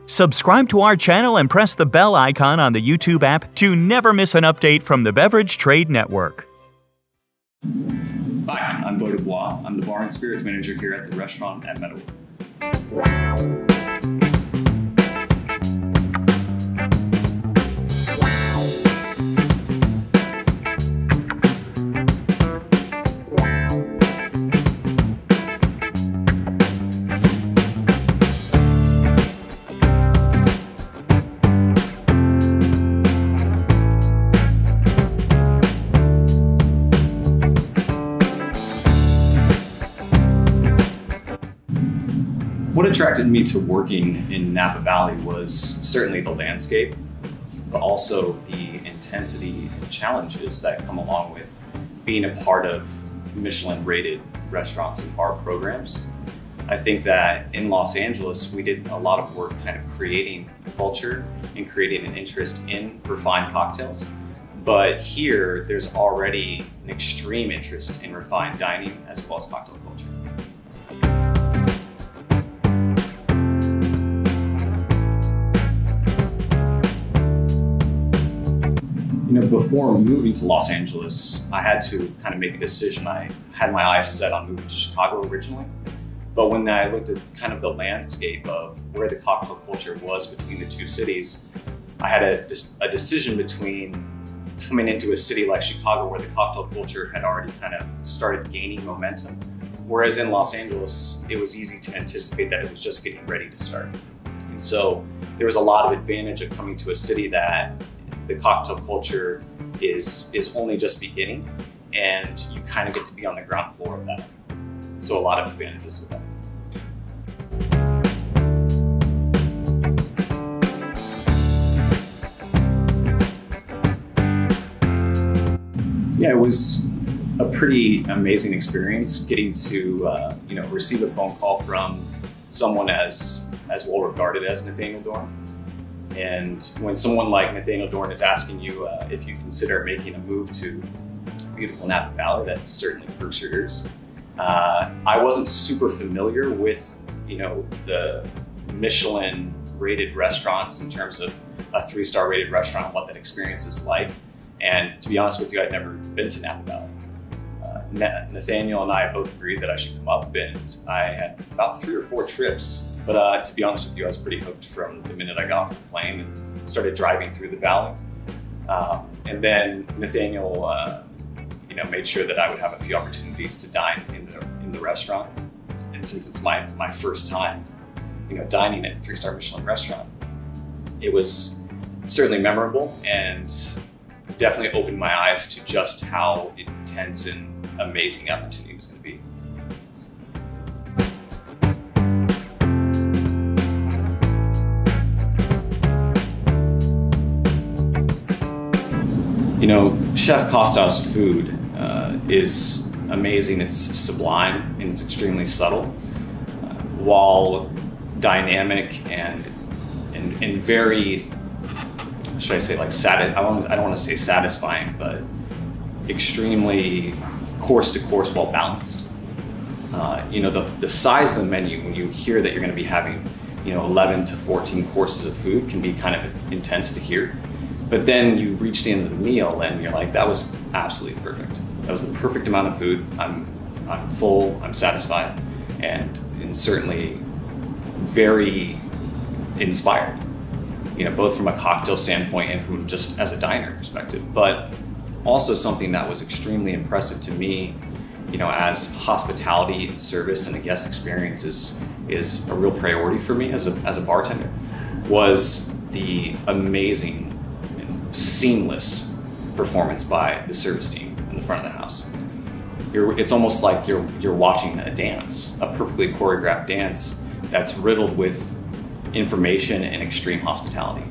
Subscribe to our channel and press the bell icon on the YouTube app to never miss an update from the Beverage Trade Network. Hi, I'm Beau du Bois. I'm the Bar and Spirits Manager here at the restaurant at Meadowood. What attracted me to working in Napa Valley was certainly the landscape, but also the intensity and challenges that come along with being a part of Michelin-rated restaurants and bar programs. I think that in Los Angeles, we did a lot of work kind of creating culture and creating an interest in refined cocktails. But here, there's already an extreme interest in refined dining as well as cocktail culture. Before moving to Los Angeles, I had to kind of make a decision. I had my eyes set on moving to Chicago originally, but when I looked at kind of the landscape of where the cocktail culture was between the two cities, I had a decision between coming into a city like Chicago where the cocktail culture had already kind of started gaining momentum, whereas in Los Angeles, it was easy to anticipate that it was just getting ready to start. And so there was a lot of advantage of coming to a city that the cocktail culture is only just beginning, and you kind of get to be on the ground floor of that. So a lot of advantages with that. Yeah, it was a pretty amazing experience getting to receive a phone call from someone as well regarded as Nathaniel Dorn. And when someone like Nathaniel Dorn is asking you if you consider making a move to beautiful Napa Valley, that certainly perks your ears. I wasn't super familiar with, the Michelin rated restaurants in terms of a 3-star rated restaurant, what that experience is like. And to be honest with you, I'd never been to Napa Valley. Nathaniel and I both agreed that I should come up, and I had about 3 or 4 trips. But to be honest with you, I was pretty hooked from the minute I got off the plane and started driving through the valley. And then Nathaniel, made sure that I would have a few opportunities to dine in the restaurant. And since it's my first time, dining at a 3-star Michelin restaurant, it was certainly memorable and definitely opened my eyes to just how intense and amazing opportunity it was going to be. Chef Costa's food is amazing. It's sublime and it's extremely subtle, while dynamic and very, should I say, like I don't want to say satisfying, but extremely course to course, well balanced. The size of the menu, when you hear that you're going to be having 11 to 14 courses of food, can be kind of intense to hear. But then you reach the end of the meal and you're like, that was absolutely perfect. That was the perfect amount of food. I'm full, I'm satisfied, and certainly very inspired, both from a cocktail standpoint and from just as a diner perspective. But also something that was extremely impressive to me, as hospitality, service, and the guest experience is a real priority for me as a bartender, was the amazing seamless performance by the service team in the front of the house. It's almost like you're watching a dance, a perfectly choreographed dance that's riddled with information and extreme hospitality.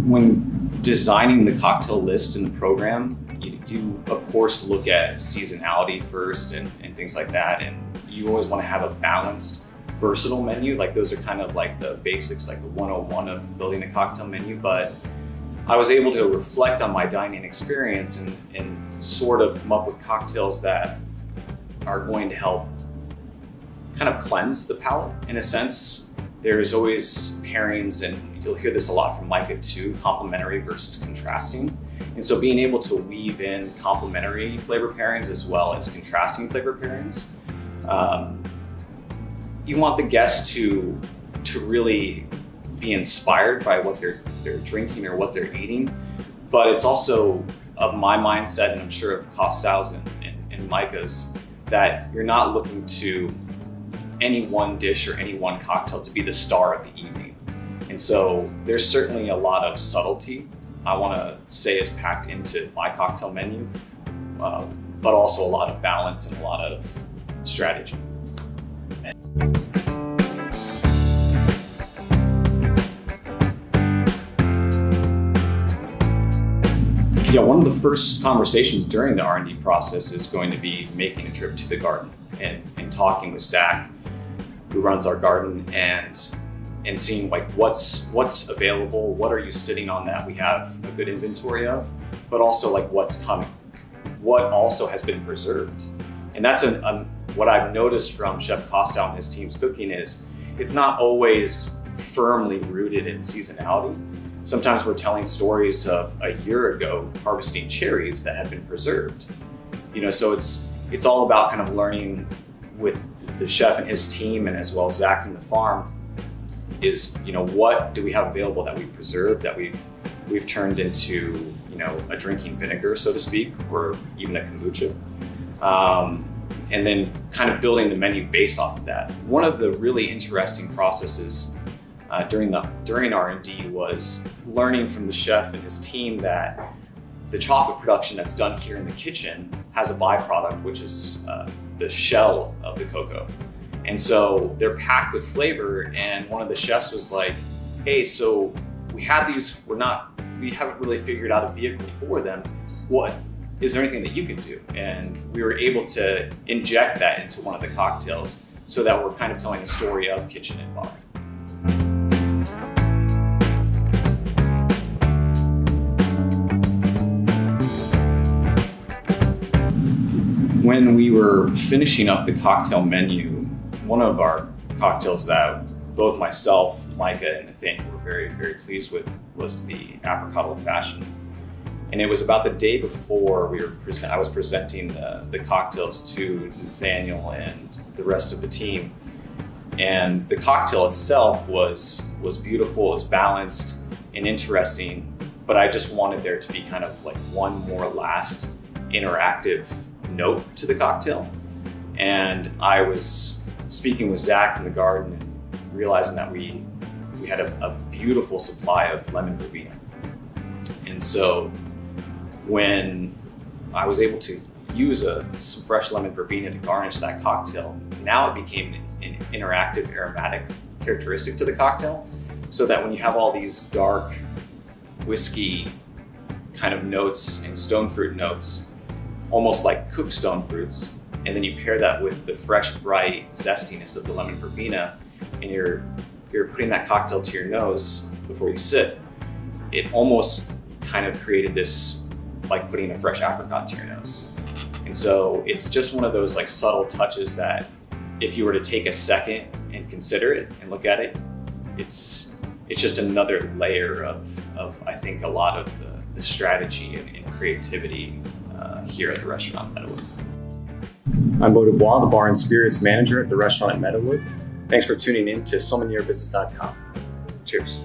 When designing the cocktail list in the program, you of course look at seasonality first and things like that, and you always want to have a balanced, versatile menu. Like those are kind of like the basics, like the 101 of building a cocktail menu. But I was able to reflect on my dining experience and sort of come up with cocktails that are going to help kind of cleanse the palate in a sense. There's always pairings, and you'll hear this a lot from Micah too, complementary versus contrasting. And so being able to weave in complementary flavor pairings as well as contrasting flavor pairings, you want the guests to really be inspired by what they're drinking or what they're eating. But it's also of my mindset, and I'm sure of Costau's and Micah's, that you're not looking to any one dish or any one cocktail to be the star of the evening. And so there's certainly a lot of subtlety, I want to say, is packed into my cocktail menu, but also a lot of balance and a lot of strategy. Yeah, one of the first conversations during the R&D process is going to be making a trip to the garden and talking with Zach, who runs our garden, and seeing like what's available, what are you sitting on that we have a good inventory of, but also like what's coming, what also has been preserved. And that's what I've noticed from Chef Costau and his team's cooking is it's not always firmly rooted in seasonality. Sometimes we're telling stories of a year ago harvesting cherries that had been preserved. So it's all about kind of learning with the chef and his team, and as well as Zach and the farm, is what do we have available that we've preserved, that we've turned into a drinking vinegar, so to speak, or even a kombucha, and then kind of building the menu based off of that. One of the really interesting processes during R&D was learning from the chef and his team that the chocolate production that's done here in the kitchen has a byproduct, which is the shell of the cocoa. And so they're packed with flavor, and one of the chefs was like, hey, so we have these, we haven't really figured out a vehicle for them. Is there anything that you can do? And we were able to inject that into one of the cocktails so that we're kind of telling a story of kitchen and bar. When we were finishing up the cocktail menu, one of our cocktails that both myself, Micah, and Nathaniel were very, very pleased with was the apricot old fashioned. And it was about the day before I was presenting the cocktails to Nathaniel and the rest of the team. And the cocktail itself was beautiful, it was balanced and interesting, but I just wanted there to be kind of like one more last interactive note to the cocktail. And I was speaking with Zach in the garden and realizing that we had a beautiful supply of lemon verbena. And so when I was able to use some fresh lemon verbena to garnish that cocktail, now it became an interactive aromatic characteristic to the cocktail, so that when you have all these dark whiskey kind of notes and stone fruit notes, almost like cooked stone fruits, and then you pair that with the fresh, bright zestiness of the lemon verbena, and you're putting that cocktail to your nose before you sip, it almost kind of created this, like putting a fresh apricot to your nose. And so it's just one of those like subtle touches that if you were to take a second and consider it and look at it, it's just another layer of I think a lot of the strategy and creativity here at the restaurant at Meadowood. I'm Beau du Bois, the Bar and Spirits Manager at the restaurant at Meadowood. Thanks for tuning in to SommelierBusiness.com. Cheers.